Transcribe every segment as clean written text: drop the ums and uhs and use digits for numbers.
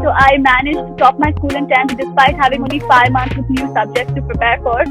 So I managed to top my school in 10th despite having only 5 months with new subjects to prepare for.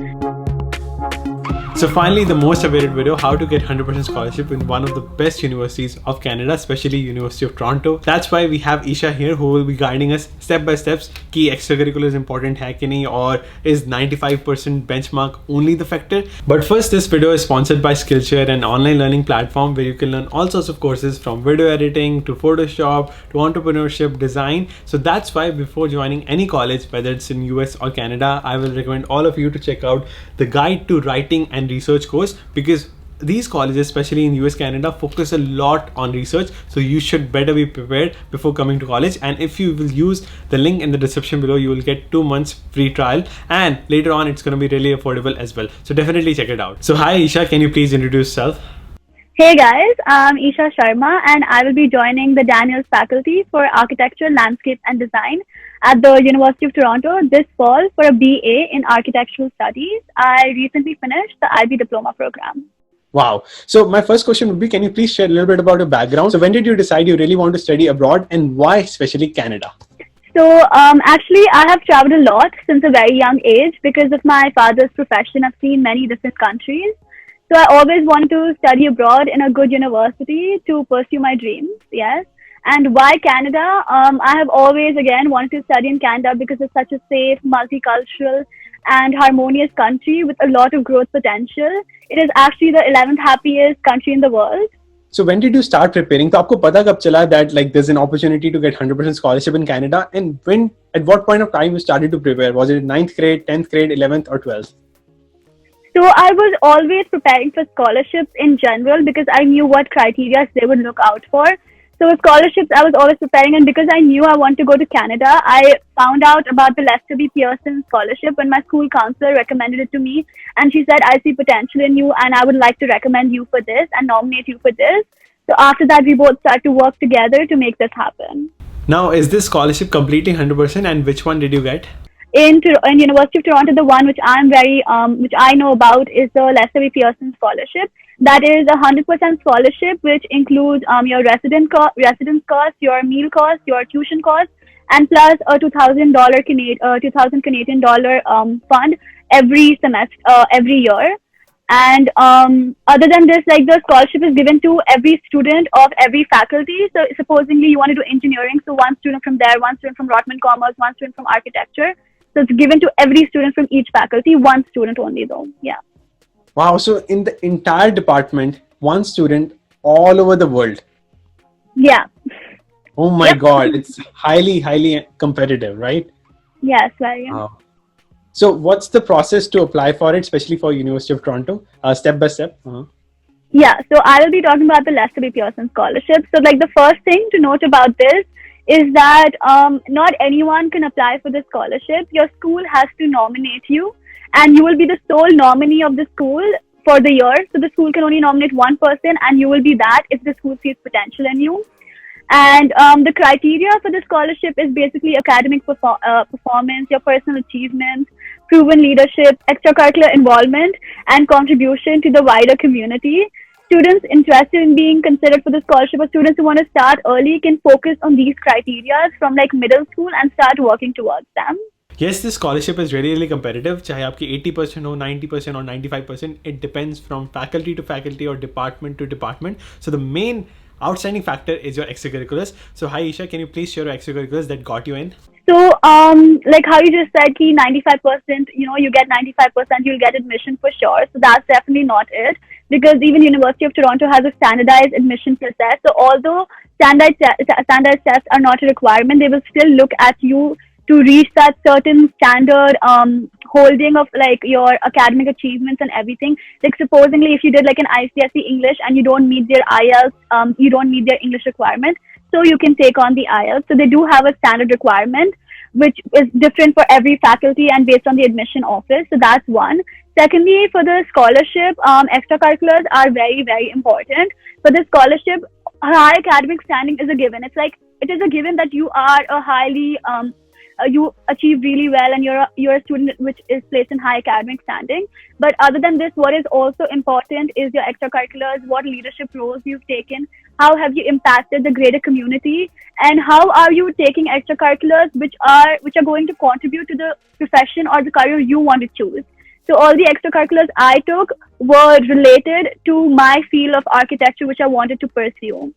So finally, the most awaited video, how to get 100% scholarship in one of the best universities of Canada, especially University of Toronto. That's why we have Isha here, who will be guiding us step by steps. Key extracurriculars important hai ki nahi, or is 95% benchmark only the factor? But first, this video is sponsored by Skillshare, an online learning platform where you can learn all sorts of courses from video editing to Photoshop to entrepreneurship, design. So that's why before joining any college, whether it's in US or Canada, I will recommend all of you to check out the Guide to Writing and Research course, because these colleges, especially in US, Canada, focus a lot on research. So you should better be prepared before coming to college. And if you will use the link in the description below, you will get 2 months free trial, and later on it's going to be really affordable as well. So definitely check it out. So hi Isha, can you please introduce yourself? Hey guys, I'm Isha Sharma and I will be joining the Daniels faculty for Architecture, Landscape and Design at the University of Toronto this fall for a BA in Architectural Studies. I recently finished the IB Diploma program. Wow. So my first question would be, can you please share a little bit about your background? So when did you decide you really want to study abroad, and why especially Canada? So actually I have traveled a lot since a very young age because of my father's profession. I've seen many different countries. So I always wanted to study abroad in a good university to pursue my dreams, yes. And why Canada? I have always, again, wanted to study in Canada because it's such a safe, multicultural and harmonious country with a lot of growth potential. It is actually the 11th happiest country in the world. So when did you start preparing? So aapko pata kab chala that like there's an opportunity to get 100% scholarship in Canada? And when, at what point of time you started to prepare? Was it 9th grade, 10th grade, 11th or 12th? So I was always preparing for scholarships in general because I knew what criteria they would look out for. So with scholarships, I was always preparing, and because I knew I wanted to go to Canada, I found out about the Lester B. Pearson scholarship when my school counselor recommended it to me, and she said, I see potential in you and I would like to recommend you for this and nominate you for this. So after that, we both started to work together to make this happen. Now, is this scholarship completely 100%, and which one did you get? In University of Toronto, the one which which I know about is the Lester B. Pearson scholarship. That is a 100% scholarship, which includes your residence cost, your meal cost, your tuition cost, and plus a $2,000 Canadian dollar fund every semester, every year. And other than this, like the scholarship is given to every student of every faculty. So supposedly you want to do engineering, so one student from there, one student from Rotman Commerce, one student from architecture. So it's given to every student from each faculty, one student only though. Yeah. Wow. So in the entire department, one student all over the world. Yeah. Oh my God. It's highly competitive, right? Yes, very. Wow. So what's the process to apply for it, especially for University of Toronto, step by step? Yeah. So I will be talking about the Lester B. Pearson scholarship. So like the first thing to note about this is that not anyone can apply for the scholarship. Your school has to nominate you, and you will be the sole nominee of the school for the year. So the school can only nominate one person, and you will be that if the school sees potential in you. And the criteria for the scholarship is basically academic performance, your personal achievements, proven leadership, extracurricular involvement, and contribution to the wider community. Students interested in being considered for the scholarship, or students who want to start early, can focus on these criteria from like middle school and start working towards them. Yes, this scholarship is really competitive. Chahe aapki 80% ho, 90% or 95%, it depends from faculty to faculty or department to department. So the main outstanding factor is your extracurriculars. So hi Isha, can you please share your extracurriculars that got you in? So like how you just said, 95%, you get 95%, you'll get admission for sure. So that's definitely not it, because even University of Toronto has a standardized admission process. So although standardized tests are not a requirement, they will still look at you to reach that certain standard holding of like your academic achievements and everything. Like supposedly if you did like an ICSE English and you don't meet their IELTS, you don't meet their English requirement, so you can take on the IELTS. So they do have a standard requirement which is different for every faculty and based on the admission office. So that's one. Secondly, for the scholarship, extracurriculars are very important. For the scholarship, high academic standing is a given. It's like, it is a given that you are a highly, you achieve really well and you're a student which is placed in high academic standing. But other than this, what is also important is your extracurriculars, what leadership roles you've taken, how have you impacted the greater community, and how are you taking extracurriculars which are going to contribute to the profession or the career you want to choose. So all the extracurriculars I took were related to my field of architecture, which I wanted to pursue.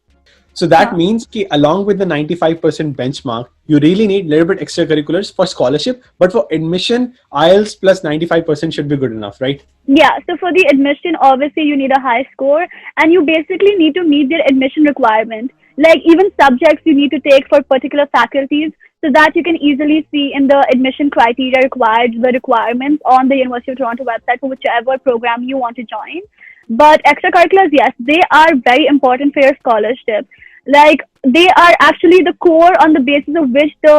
So that means that along with the 95% benchmark, you really need a little bit extracurriculars for scholarship, but for admission, IELTS plus 95% should be good enough, right? Yeah, so for the admission, obviously you need a high score, and you basically need to meet their admission requirement. Like even subjects you need to take for particular faculties, so that you can easily see in the admission criteria required, the requirements on the University of Toronto website for whichever program you want to join. But extracurriculars, yes, they are very important for your scholarship. Like they are actually the core on the basis of which the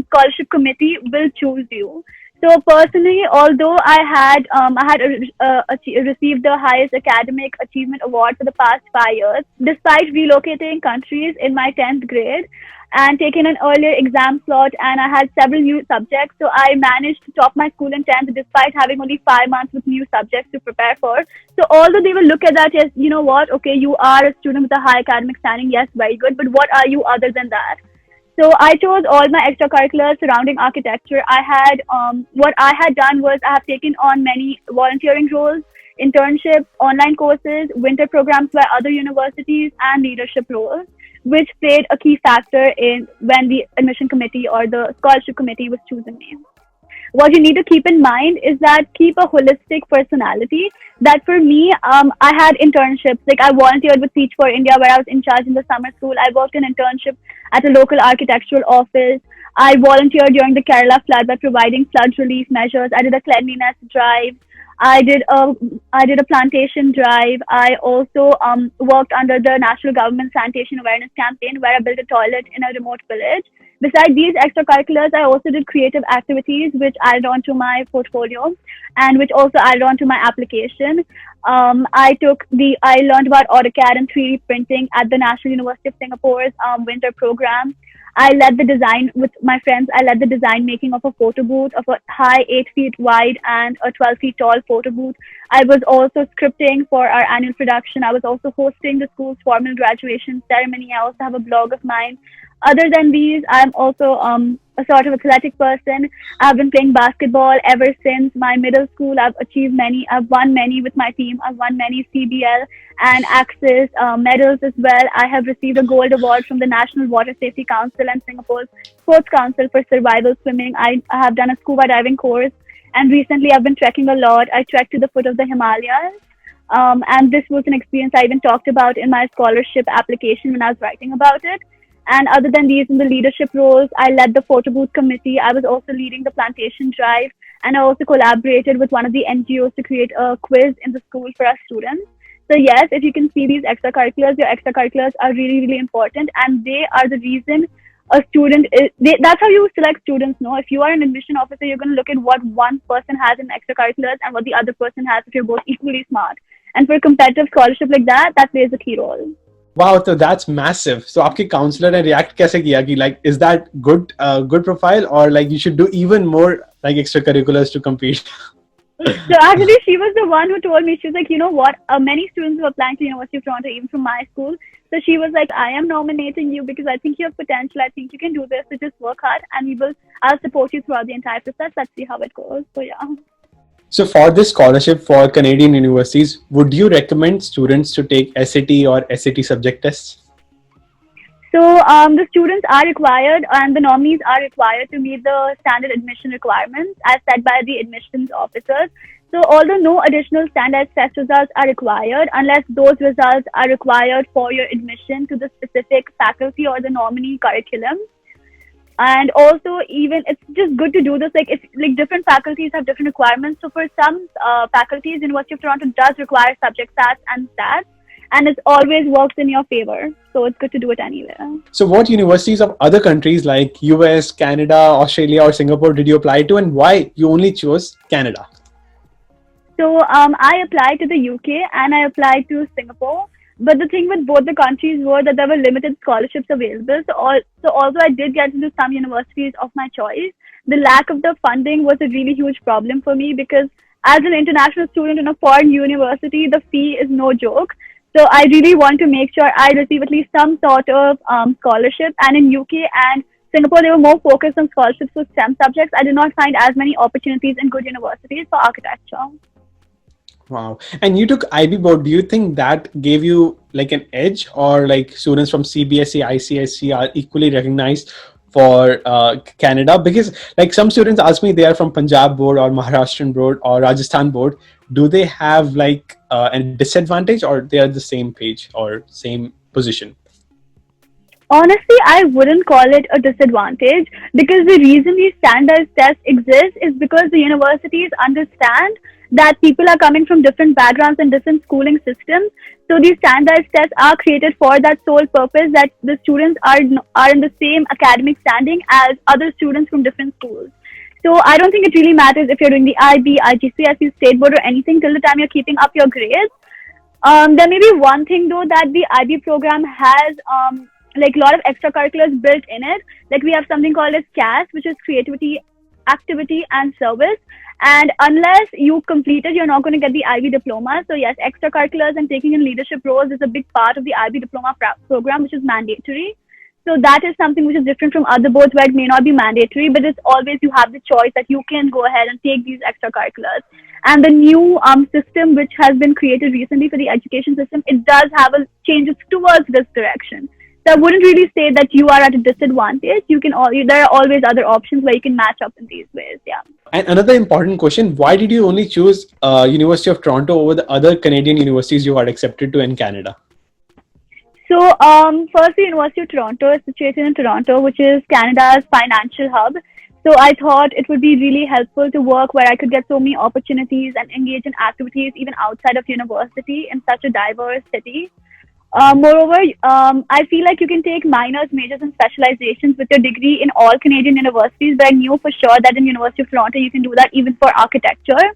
scholarship committee will choose you. So personally, although I had received the highest academic achievement award for the past 5 years, despite relocating countries in my 10th grade and taking an earlier exam slot, and I had several new subjects, so I managed to top my school in 10th despite having only 5 months with new subjects to prepare for. So although they will look at that as, you know what, okay, you are a student with a high academic standing, yes, very good, but what are you other than that? So I chose all my extracurriculars surrounding architecture. What I had done was I have taken on many volunteering roles, internships, online courses, winter programs by other universities, and leadership roles, which played a key factor in when the admission committee or the scholarship committee was choosing me. What you need to keep in mind is that keep a holistic personality. That for me, I had internships. Like I volunteered with Teach for India, where I was in charge in the summer school. I worked an internship at a local architectural office. I volunteered during the Kerala flood by providing flood relief measures. I did a cleanliness drive. I did a plantation drive. I also worked under the national government sanitation awareness campaign, where I built a toilet in a remote village. Besides these extracurriculars, I also did creative activities which added on to my portfolio and which also added on to my application. I learned about AutoCAD and 3D printing at the National University of Singapore's winter program. I led the design with my friends. I led the design making of a photo booth of a high 8 feet wide and a 12 feet tall photo booth. I was also scripting for our annual production. I was also hosting the school's formal graduation ceremony. I also have a blog of mine. Other than these, I'm also a sort of athletic person. I've been playing basketball ever since my middle school. I've won many with my team. I've won many CBL and Axis medals as well. I have received a gold award from the National Water Safety Council and Singapore's Sports Council for survival swimming. I have done a scuba diving course, and recently I've been trekking a lot. I trekked to the foot of the Himalayas. And this was an experience I even talked about in my scholarship application when I was writing about it. And other than these, in the leadership roles, I led the photo booth committee. I was also leading the plantation drive, and I also collaborated with one of the NGOs to create a quiz in the school for our students. So yes, if you can see these extracurriculars, your extracurriculars are really, really important, and they are the reason a student is. That's how you select students. No, if you are an admission officer, you're going to look at what one person has in extracurriculars and what the other person has if you're both equally smart. And for a competitive scholarship like that, that plays a key role. Wow, so that's massive. So आपके counselor ने react कैसे किया कि like is that good profile, or like you should do even more like extracurriculars to compete? So actually, she was the one who told me. She was like, you know what? Many students were applying to University of Toronto, even from my school. So she was like, I am nominating you because I think you have potential. I think you can do this. So just work hard, and I'll support you throughout the entire process. Let's see how it goes. So yeah. So for this scholarship for Canadian universities, would you recommend students to take SAT or SAT subject tests? So the students are required and the nominees are required to meet the standard admission requirements as set by the admissions officers. So although no additional standard test results are required, unless those results are required for your admission to the specific faculty or the nominee curriculum. And also, even it's just good to do this. Like if like different faculties have different requirements. So for some faculties, University of Toronto does require subject stats and stats, and it always works in your favor. So it's good to do it anywhere. So what universities of other countries like US, Canada, Australia, or Singapore did you apply to, and why you only chose Canada? So I applied to the UK and I applied to Singapore. But the thing with both the countries were that there were limited scholarships available. So although I did get into some universities of my choice, the lack of the funding was a really huge problem for me, because as an international student in a foreign university, the fee is no joke. So I really want to make sure I receive at least some sort of scholarship. And in UK and Singapore, they were more focused on scholarships for STEM subjects. I did not find as many opportunities in good universities for architecture. Wow. And you took IB board. Do you think that gave you like an edge, or like students from CBSE, ICSE are equally recognized for Canada? Because like some students ask me, they are from Punjab board or Maharashtrian board or Rajasthan board. Do they have like a disadvantage, or they are the same page or same position? Honestly, I wouldn't call it a disadvantage, because the reason these standardized tests exist is because the universities understand that people are coming from different backgrounds and different schooling systems. So these standardized tests are created for that sole purpose, that the students are in the same academic standing as other students from different schools. So I don't think it really matters if you're doing the IB, IGCSE, state board, or anything till the time you're keeping up your grades. There may be one thing though, that the IB program has like a lot of extracurriculars built in it. Like we have something called as CAS, which is creativity, activity, and service. And unless you complete it, you're not going to get the IB diploma. So yes, extracurriculars and taking in leadership roles is a big part of the IB diploma program, which is mandatory. So that is something which is different from other boards where it may not be mandatory, but it's always you have the choice that you can go ahead and take these extracurriculars. And the new system which has been created recently for the education system, it does have a changes towards this direction. So I wouldn't really say that you are at a disadvantage. There are always other options where you can match up in these ways. Yeah. And another important question: why did you only choose University of Toronto over the other Canadian universities you got accepted to in Canada? So, firstly, University of Toronto is situated in Toronto, which is Canada's financial hub. So I thought it would be really helpful to work where I could get so many opportunities and engage in activities even outside of university in such a diverse city. Moreover, I feel like you can take minors, majors, and specializations with your degree in all Canadian universities, but I knew for sure that in University of Toronto you can do that even for architecture.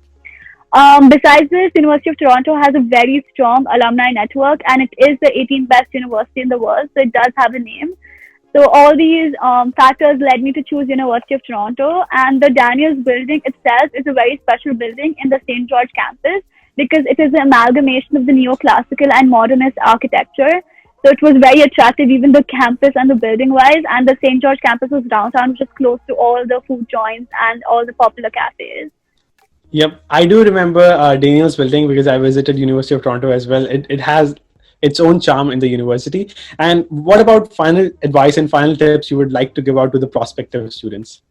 Besides this, University of Toronto has a very strong alumni network, and it is the 18th best university in the world, so it does have a name. So all these factors led me to choose University of Toronto, and the Daniels building itself is a very special building in the St. George campus because it is an amalgamation of the neoclassical and modernist architecture. So it was very attractive, even the campus and the building wise, and the St. George campus was downtown, which is close to all the food joints and all the popular cafes. Yep, I do remember Daniel's building because I visited University of Toronto as well. It has its own charm in the university. And what about final advice and final tips you would like to give out to the prospective students?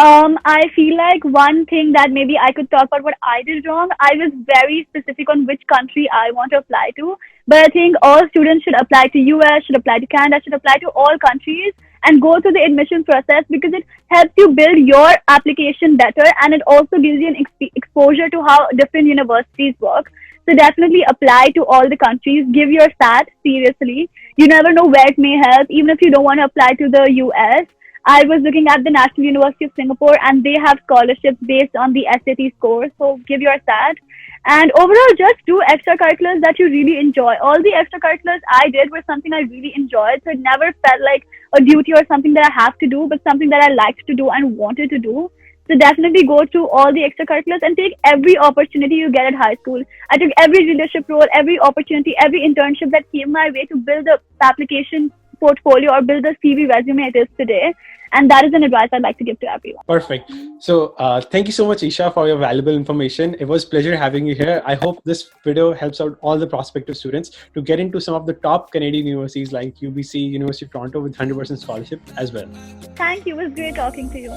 I feel like one thing that maybe I could talk about what I did wrong. I was very specific on which country I want to apply to. But I think all students should apply to US, should apply to Canada, should apply to all countries and go through the admission process because it helps you build your application better, and it also gives you an exposure to how different universities work. So definitely apply to all the countries. Give your SAT seriously. You never know where it may help, even if you don't want to apply to the US. I was looking at the National University of Singapore, and they have scholarships based on the SAT score. So give your SAT. And overall, just do extracurriculars that you really enjoy. All the extracurriculars I did were something I really enjoyed. So it never felt like a duty or something that I have to do, but something that I liked to do and wanted to do. So definitely go through all the extracurriculars and take every opportunity you get at high school. I took every leadership role, every opportunity, every internship that came my way to build the application portfolio or build the CV resume it is today. And that is an advice I'd like to give to everyone. Perfect. So thank you so much, Isha, for your valuable information. It was a pleasure having you here. I hope this video helps out all the prospective students to get into some of the top Canadian universities like UBC, University of Toronto with 100% scholarship as well. Thank you. It was great talking to you.